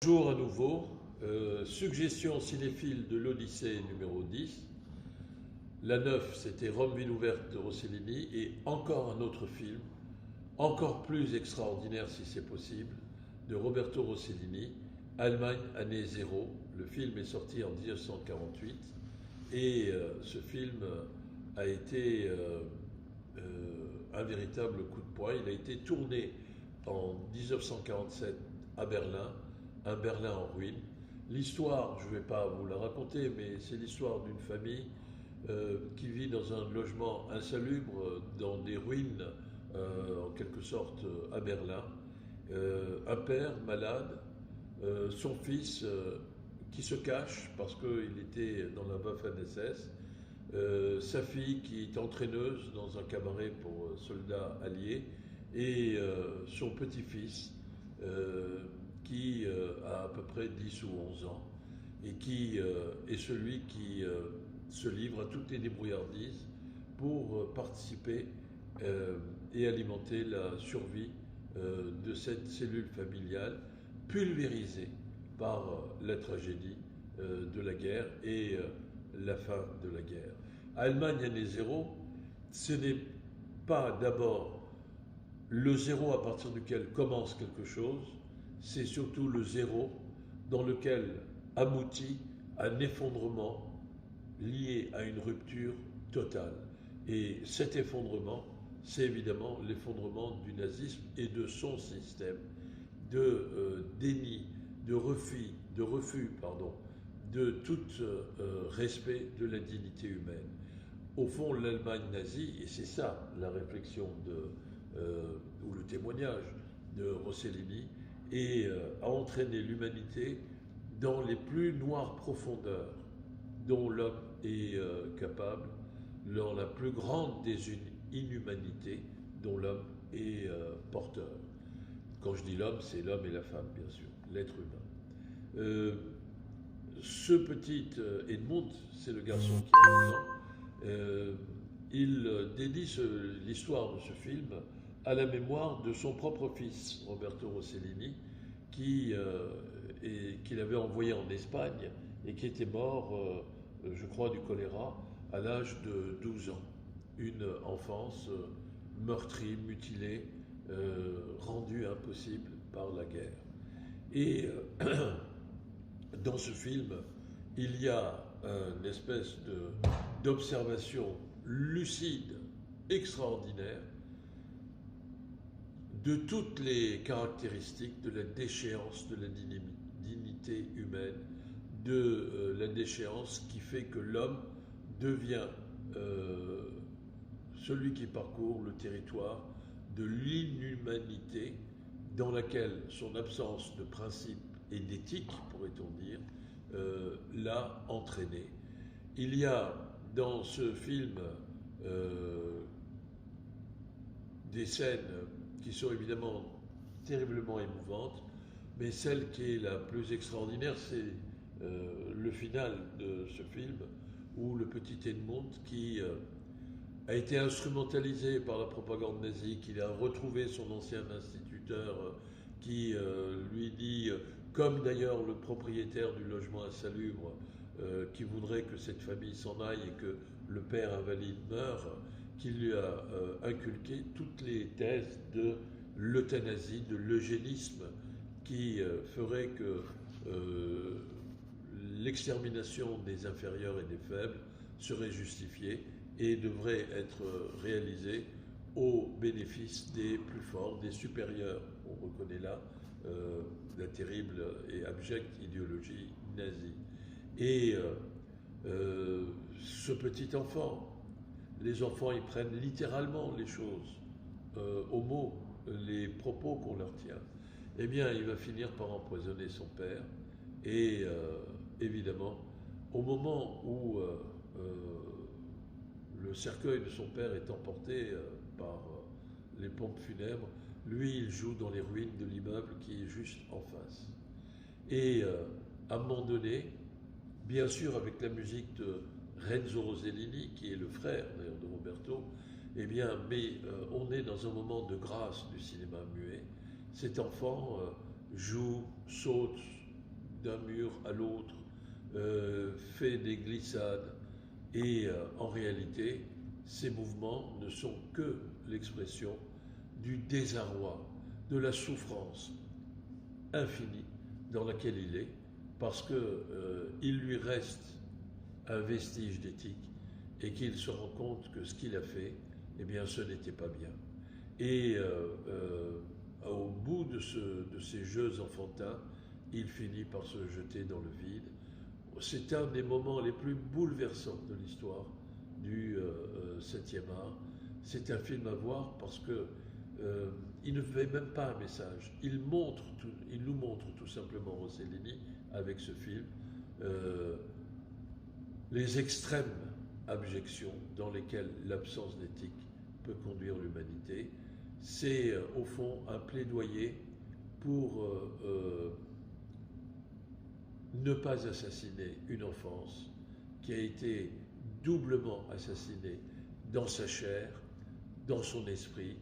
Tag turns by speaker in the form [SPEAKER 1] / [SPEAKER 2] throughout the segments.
[SPEAKER 1] Bonjour à nouveau, suggestion cinéphile de l'Odyssée numéro 10. La 9, c'était Rome ville ouverte de Rossellini, et encore un autre film, encore plus extraordinaire si c'est possible, de Roberto Rossellini, Allemagne année zéro. Le film est sorti en 1948 et ce film a été un véritable coup de poing. Il a été tourné en 1947 à Berlin, un Berlin en ruine. L'histoire, je ne vais pas vous la raconter, mais c'est l'histoire d'une famille qui vit dans un logement insalubre, dans des ruines, en quelque sorte, à Berlin. Un père malade, son fils qui se cache parce qu'il était dans la Waffen-SS, sa fille qui est entraîneuse dans un cabaret pour soldats alliés, et son petit-fils qui a à peu près 10 ou 11 ans et qui est celui qui se livre à toutes les débrouillardises pour participer et alimenter la survie de cette cellule familiale pulvérisée par la tragédie de la guerre et la fin de la guerre. Allemagne année zéro, ce n'est pas d'abord le zéro à partir duquel commence quelque chose, c'est surtout le zéro dans lequel aboutit un effondrement lié à une rupture totale. Et cet effondrement, c'est évidemment l'effondrement du nazisme et de son système de déni, de refus de tout respect de la dignité humaine. Au fond, l'Allemagne nazie, et c'est ça la réflexion ou le témoignage de Rossellini, a entraîné l'humanité dans les plus noires profondeurs dont l'homme est capable, dans la plus grande des inhumanités dont l'homme est porteur. Quand je dis l'homme, c'est l'homme et la femme, bien sûr, l'être humain. Ce petit Edmund, c'est le garçon qui est présent, il dédie l'histoire de ce film à la mémoire de son propre fils, Roberto Rossellini, qu'il avait envoyé en Espagne et qui était mort, je crois, du choléra à l'âge de 12 ans. Une enfance meurtrie, mutilée, rendue impossible par la guerre. Et dans ce film, il y a une espèce d'observation lucide, extraordinaire, de toutes les caractéristiques de la déchéance de la dignité humaine, de la déchéance qui fait que l'homme devient celui qui parcourt le territoire de l'inhumanité dans laquelle son absence de principe et d'éthique, pourrait-on dire, l'a entraîné. Il y a dans ce film des scènes qui sont évidemment terriblement émouvantes, mais celle qui est la plus extraordinaire, c'est le final de ce film, où le petit Edmund, qui a été instrumentalisé par la propagande nazie, qu'il a retrouvé son ancien instituteur qui lui dit, comme d'ailleurs le propriétaire du logement insalubre, qui voudrait que cette famille s'en aille et que le père invalide meure, qui lui a inculqué toutes les thèses de l'euthanasie, de l'eugénisme, qui ferait que l'extermination des inférieurs et des faibles serait justifiée et devrait être réalisée au bénéfice des plus forts, des supérieurs. On reconnaît là la terrible et abjecte idéologie nazie. Et ce petit enfant, les enfants, ils prennent littéralement les choses au mot, les propos qu'on leur tient. Eh bien, il va finir par empoisonner son père. Et évidemment, au moment où le cercueil de son père est emporté par les pompes funèbres, lui, il joue dans les ruines de l'immeuble qui est juste en face. Et à un moment donné, bien sûr avec la musique de Renzo Rossellini, qui est le frère d'ailleurs de Roberto, eh bien, mais on est dans un moment de grâce du cinéma muet. Cet enfant joue, saute, d'un mur à l'autre, fait des glissades. Et en réalité, ces mouvements ne sont que l'expression du désarroi, de la souffrance infinie dans laquelle il est, parce qu'il lui reste un vestige d'éthique et qu'il se rend compte que ce qu'il a fait, eh bien, ce n'était pas bien. Et au bout de ces jeux enfantins, il finit par se jeter dans le vide. C'est un des moments les plus bouleversants de l'histoire du 7e art. C'est un film à voir parce que il ne fait même pas un message. Il nous montre tout simplement Rossellini avec ce film les extrêmes abjections dans lesquelles l'absence d'éthique peut conduire l'humanité. C'est au fond un plaidoyer pour ne pas assassiner une enfance qui a été doublement assassinée dans sa chair, dans son esprit,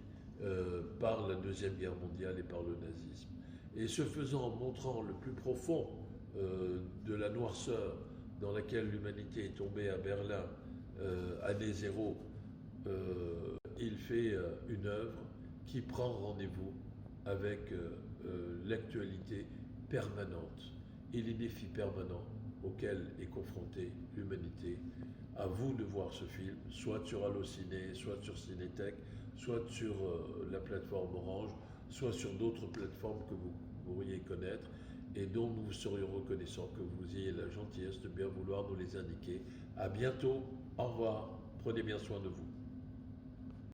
[SPEAKER 1] par la Deuxième Guerre mondiale et par le nazisme. Et ce faisant, en montrant le plus profond de la noirceur dans laquelle l'humanité est tombée à Berlin, année zéro, il fait une œuvre qui prend rendez-vous avec l'actualité permanente et les défis permanents auxquels est confrontée l'humanité. À vous de voir ce film, soit sur Allociné, soit sur Cinétech, soit sur la plateforme Orange, soit sur d'autres plateformes que vous pourriez connaître et dont nous vous serions reconnaissants que vous ayez la gentillesse de bien vouloir nous les indiquer. À bientôt, au revoir, prenez bien soin de vous.